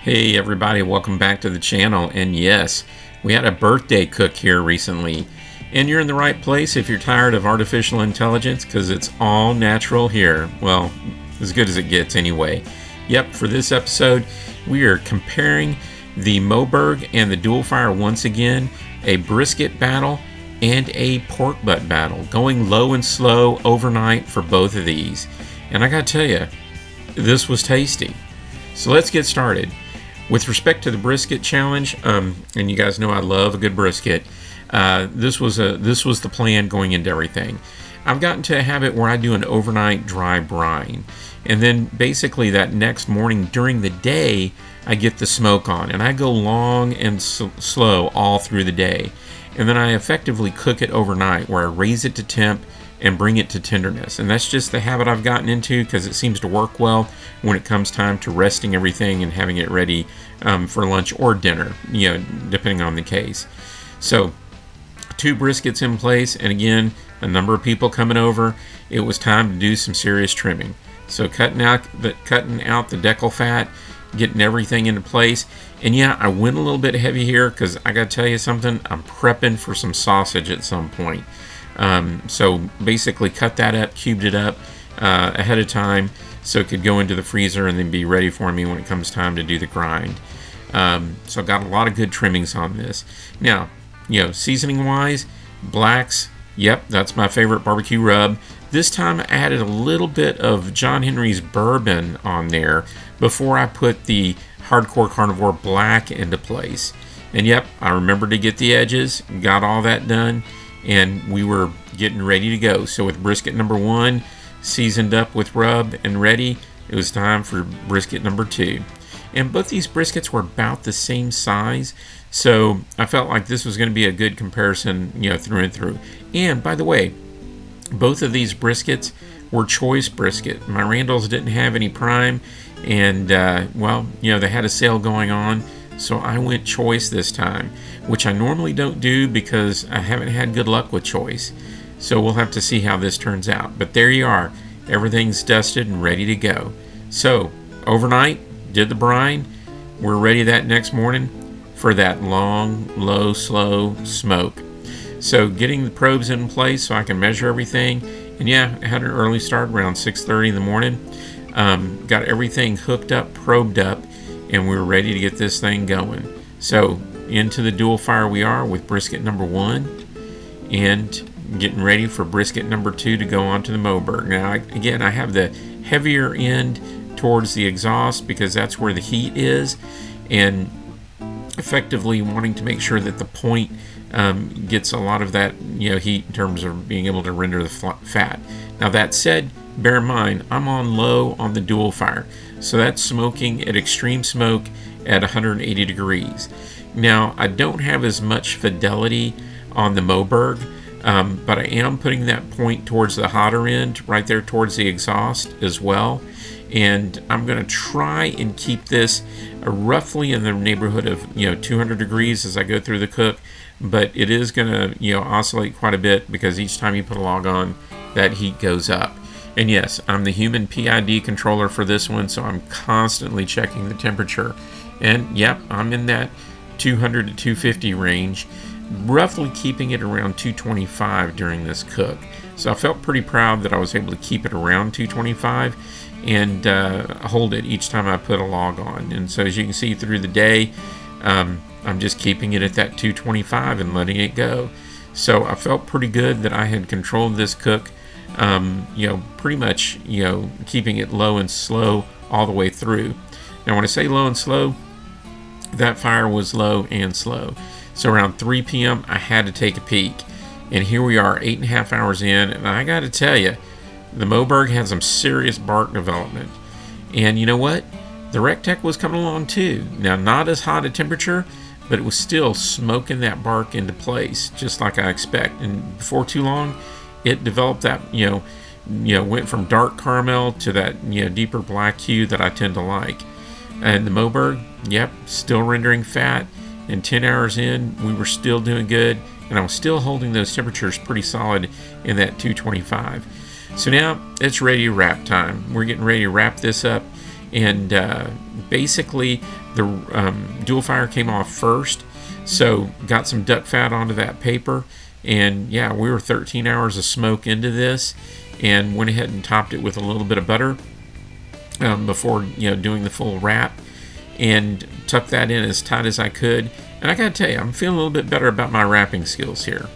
Hey everybody, welcome back to the channel. And yes, we had a birthday cook here recently. And you're in the right place if you're tired of artificial intelligence, because it's all natural here. Well, as good as it gets anyway. Yep, for this episode, we are comparing the Moberg and the dual fire once again, a brisket battle and a pork butt battle, going low and slow overnight for both of these. And I gotta tell you, this was tasty. So let's get started. With respect to the brisket challenge, and you guys know I love a good brisket, this was the plan going into everything. I've gotten to a habit where I do an overnight dry brine, and then basically that next morning during the day I get the smoke on, and I go long and slow all through the day, and then I effectively cook it overnight where I raise it to temp and bring it to tenderness. And that's just the habit I've gotten into because it seems to work well when it comes time to resting everything and having it ready for lunch or dinner, depending on the case. So 2 briskets in place, and again, a number of people coming over. It was time to do some serious trimming. So cutting out the decal fat, getting everything into place. And yeah, I went a little bit heavy here because I gotta tell you something, I'm prepping for some sausage at some point. So basically cut that up, cubed it up ahead of time so it could go into the freezer and then be ready for me when it comes time to do the grind. So I got a lot of good trimmings on this. Now, seasoning wise, blacks, yep, that's my favorite barbecue rub. This time I added a little bit of John Henry's bourbon on there before I put the Hardcore Carnivore black into place. And yep, I remembered to get the edges, got all that done, and we were getting ready to go. So with brisket number 1 seasoned up with rub and ready, it was time for brisket number 2. And both these briskets were about the same size, so I felt like this was going to be a good comparison, through and through. And by the way, both of these briskets were choice brisket. My Randall's didn't have any prime, and they had a sale going on, so I went choice this time, which I normally don't do because I haven't had good luck with choice. So we'll have to see how this turns out. But there you are. Everything's dusted and ready to go. So overnight, did the brine. We're ready that next morning for that long, low, slow smoke. So getting the probes in place so I can measure everything. And yeah, I had an early start around 6:30 in the morning. Got everything hooked up, probed up, and we were ready to get this thing going. So into the dual fire we are with brisket number 1 and getting ready for brisket number 2 to go onto the Moberg. Now I have the heavier end towards the exhaust because that's where the heat is, and effectively wanting to make sure that the point gets a lot of that heat in terms of being able to render the fat. Now that said, bear in mind I'm on low on the dual fire, so that's smoking at extreme smoke at 180 degrees. Now I don't have as much fidelity on the Moberg, but I am putting that point towards the hotter end, right there towards the exhaust as well. And I'm going to try and keep this roughly in the neighborhood of 200 degrees as I go through the cook, but it is going to oscillate quite a bit because each time you put a log on, that heat goes up. And yes, I'm the human PID controller for this one, so I'm constantly checking the temperature. And yep, I'm in that 200 to 250 range, roughly keeping it around 225 during this cook. So I felt pretty proud that I was able to keep it around 225 and hold it each time I put a log on. And so as you can see through the day, I'm just keeping it at that 225 and letting it go. So I felt pretty good that I had controlled this cook, pretty much, keeping it low and slow all the way through. Now when I say low and slow, that fire was low and slow. So around 3 p.m. I had to take a peek. And here we are 8.5 hours in, and I got to tell you, the Moberg had some serious bark development. And you know what? The Recteq was coming along too. Now not as hot a temperature, but it was still smoking that bark into place, just like I expect. And before too long, it developed that, went from dark caramel to that, deeper black hue that I tend to like. And the Moberg, yep, still rendering fat. And 10 hours in, we were still doing good, and I was still holding those temperatures pretty solid in that 225. So now it's ready to wrap time. We're getting ready to wrap this up, And basically the dual fire came off first, so got some duck fat onto that paper, and yeah, we were 13 hours of smoke into this, and went ahead and topped it with a little bit of butter before doing the full wrap, and tucked that in as tight as I could. And I gotta tell you, I'm feeling a little bit better about my wrapping skills here,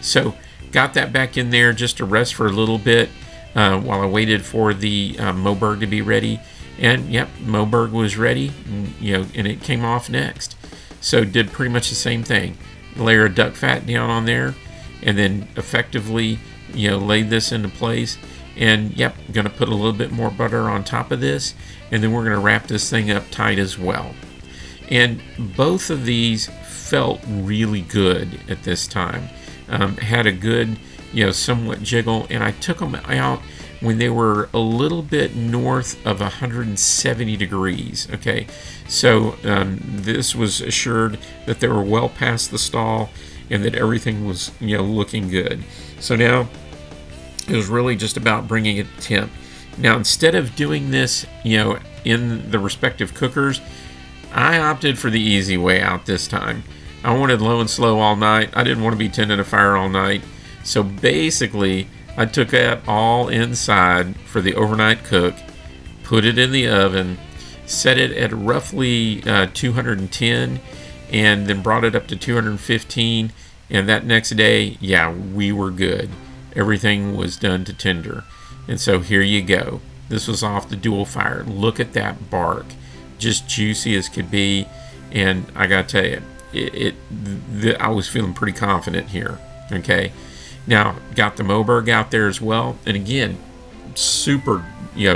so got that back in there just to rest for a little bit while I waited for the Moberg to be ready. And yep, Moberg was ready, and it came off next. So did pretty much the same thing. Layer of duck fat down on there, and then effectively, laid this into place. And yep, gonna put a little bit more butter on top of this, and then we're gonna wrap this thing up tight as well. And both of these felt really good at this time. Had a good, somewhat jiggle, and I took them out when they were a little bit north of 170 degrees. Okay, so this was assured that they were well past the stall and that everything was looking good. So now it was really just about bringing it to temp. Now, instead of doing this in the respective cookers, I opted for the easy way out this time. I wanted low and slow all night. I didn't want to be tending a fire all night. So basically, I took that all inside for the overnight cook, put it in the oven, set it at roughly 210, and then brought it up to 215. And that next day, yeah, we were good. Everything was done to tender. And so here you go. This was off the dual fire. Look at that bark. Just juicy as could be. And I gotta tell you, I was feeling pretty confident here. Okay. Now, got the Moberg out there as well. And again, super,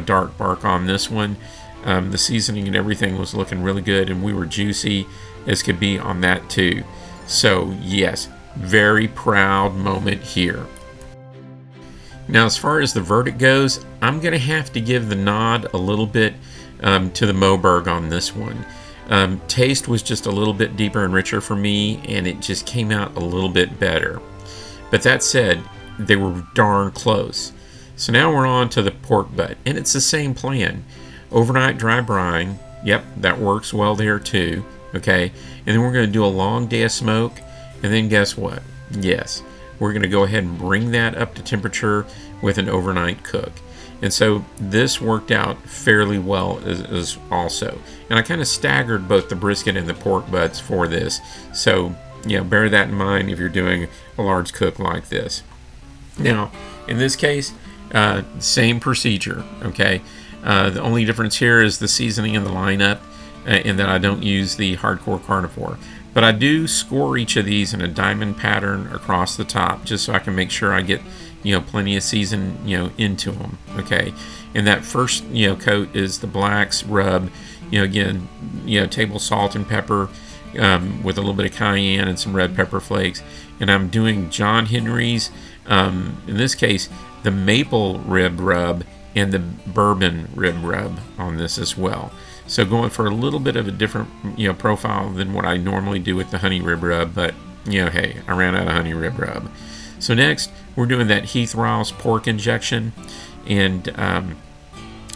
dark bark on this one. The seasoning and everything was looking really good, and we were juicy as could be on that too. So yes, very proud moment here. Now, as far as the verdict goes, I'm going to have to give the nod a little bit to the Moberg on this one. Taste was just a little bit deeper and richer for me, and it just came out a little bit better. But that said, they were darn close. So now we're on to the pork butt, and it's the same plan. Overnight dry brine, yep, that works well there too, okay? And then we're going to do a long day of smoke, and then guess what? Yes, we're going to go ahead and bring that up to temperature with an overnight cook. And so this worked out fairly well as also. And I kind of staggered both the brisket and the pork butts for this. So, bear that in mind if you're doing a large cook like this. Now, in this case, same procedure, okay? The only difference here is the seasoning and the lineup, and that I don't use the hardcore carnivore. But I do score each of these in a diamond pattern across the top, just so I can make sure I get, plenty of season, into them, okay? And that first, coat is the blacks rub, again, table salt and pepper with a little bit of cayenne and some red pepper flakes. And I'm doing John Henry's, in this case, the maple rib rub and the bourbon rib rub on this as well. So going for a little bit of a different, profile than what I normally do with the honey rib rub, but, hey, I ran out of honey rib rub. So next, we're doing that Heath Riles pork injection, and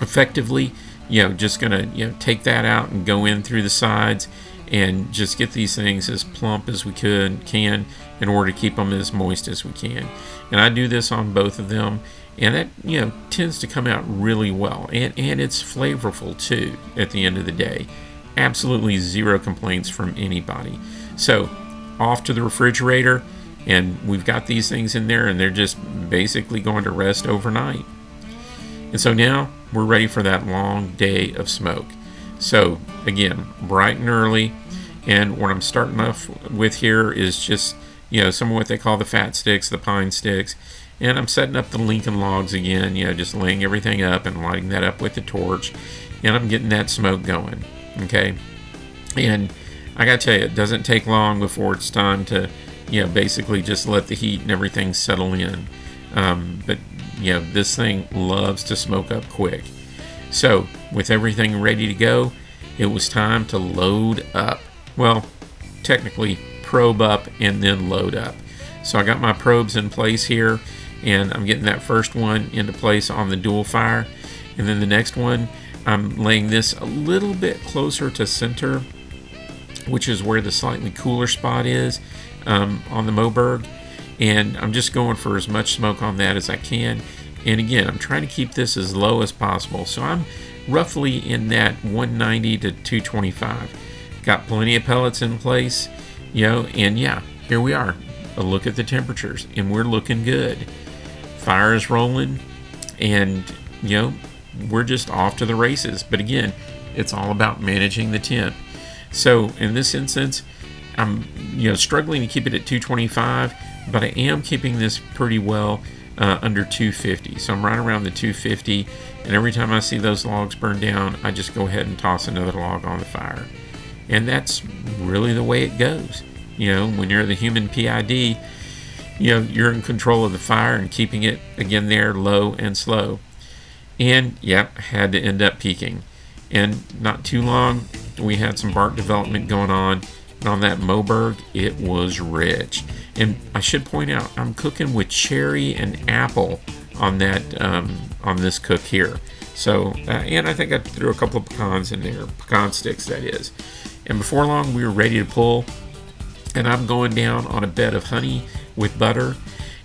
effectively, just gonna, take that out and go in through the sides, and just get these things as plump as we can in order to keep them as moist as we can. And I do this on both of them. And that, tends to come out really well. And it's flavorful, too, at the end of the day. Absolutely zero complaints from anybody. So, off to the refrigerator, and we've got these things in there, and they're just basically going to rest overnight. And so now, we're ready for that long day of smoke. So, again, bright and early. And what I'm starting off with here is just, some of what they call the fat sticks, the pine sticks. And I'm setting up the Lincoln logs again, just laying everything up and lighting that up with the torch. And I'm getting that smoke going, okay? And I gotta tell you, it doesn't take long before it's time to, basically just let the heat and everything settle in. But, this thing loves to smoke up quick. So, with everything ready to go, it was time to load up. Well, technically, probe up and then load up. So I got my probes in place here, and I'm getting that first one into place on the dual fire, and then the next one I'm laying this a little bit closer to center, which is where the slightly cooler spot is on the Moberg. And I'm just going for as much smoke on that as I can. And again, I'm trying to keep this as low as possible. So I'm roughly in that 190 to 225. Got plenty of pellets in place, and yeah, here we are. A look at the temperatures, and we're looking good. Fire is rolling, and we're just off to the races. But again, it's all about managing the temp. So in this instance, I'm struggling to keep it at 225, but I am keeping this pretty well under 250. So I'm right around the 250, and every time I see those logs burn down, I just go ahead and toss another log on the fire. And that's really the way it goes. When you're the human PID, you're in control of the fire and keeping it, again, there low and slow. And, had to end up peaking. And not too long, we had some bark development going on. And on that Moberg, it was rich. And I should point out, I'm cooking with cherry and apple on that on this cook here. So, and I think I threw a couple of pecans in there, pecan sticks, that is. And before long, we were ready to pull. And I'm going down on a bed of honey with butter.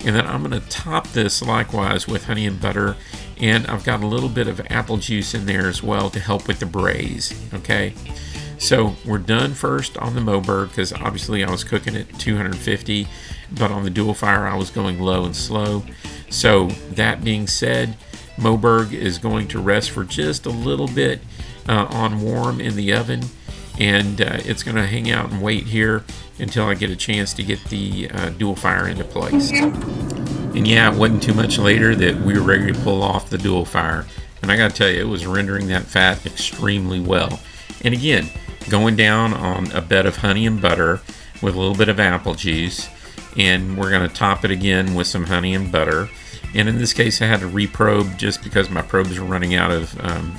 And then I'm going to top this likewise with honey and butter. And I've got a little bit of apple juice in there as well to help with the braise. Okay. So we're done first on the Moberg, because obviously I was cooking at 250. But on the dual fire, I was going low and slow. So that being said, Moberg is going to rest for just a little bit on warm in the oven. And it's going to hang out and wait here until I get a chance to get the dual fire into place. And yeah, it wasn't too much later that we were ready to pull off the dual fire. And I got to tell you, it was rendering that fat extremely well. And again, going down on a bed of honey and butter with a little bit of apple juice. And we're going to top it again with some honey and butter. And in this case, I had to reprobe just because my probes were running out of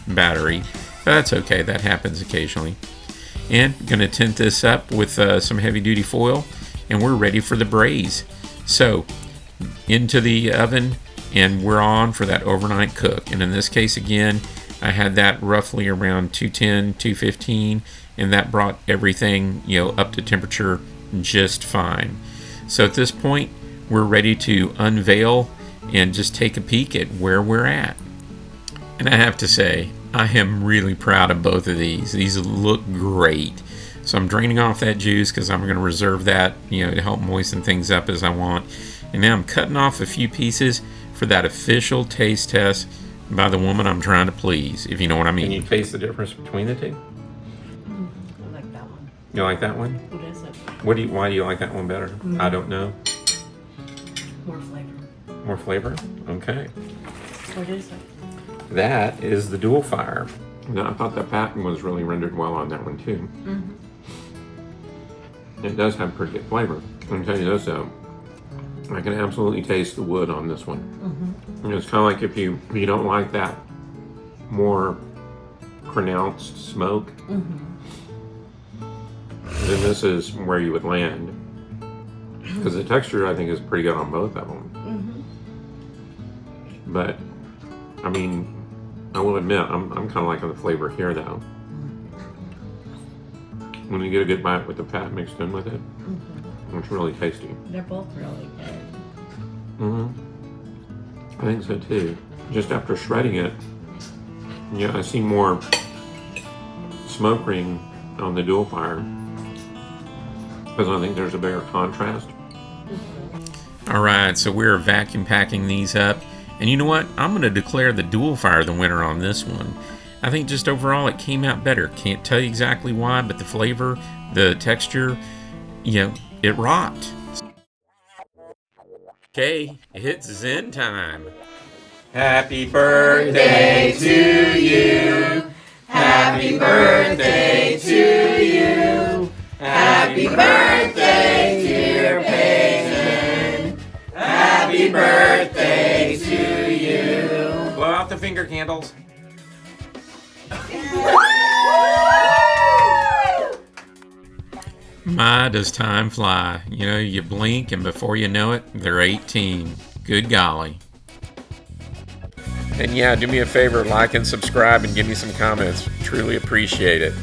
battery. But that's okay, that happens occasionally. And going to tint this up with some heavy duty foil, and we're ready for the braise. So into the oven, and we're on for that overnight cook. And in this case, again, I had that roughly around 210, 215, and that brought everything up to temperature just fine. So at this point, we're ready to unveil and just take a peek at where we're at. And I have to say, I am really proud of both of these. These look great. So I'm draining off that juice because I'm going to reserve that, to help moisten things up as I want. And now I'm cutting off a few pieces for that official taste test by the woman I'm trying to please, if you know what I mean. Can you taste the difference between the two? I like that one. You like that one? What is it? Why do you like that one better? I don't know. More flavor. More flavor? Okay. What is it? That is the dual fire. Now, I thought that pattern was really rendered well on that one too. It does have pretty good flavor. I can tell you this though, I can absolutely taste the wood on this one. It's kind of like if you don't like that more pronounced smoke, then this is where you would land. Because the texture, I think, is pretty good on both of them. But I mean, I will admit, I'm kind of liking the flavor here though. When you get a good bite with the fat mixed in with it, it's really tasty. They're both really good. I think so too. Just after shredding it, I see more smoke ring on the dual fire because I think there's a bigger contrast. All right, so we're vacuum packing these up. And you know what? I'm going to declare the dual fire the winner on this one. I think just overall it came out better. Can't tell you exactly why, but the flavor, the texture, it rocked. Okay, it's Zen time. Happy birthday to you. Happy birthday to you. Happy birthday, dear Peyton. Happy birthday to you. Blow out the finger candles. My, does time fly. You blink and before you know it, they're 18. Good golly. And yeah, do me a favor, like and subscribe and give me some comments. Truly appreciate it.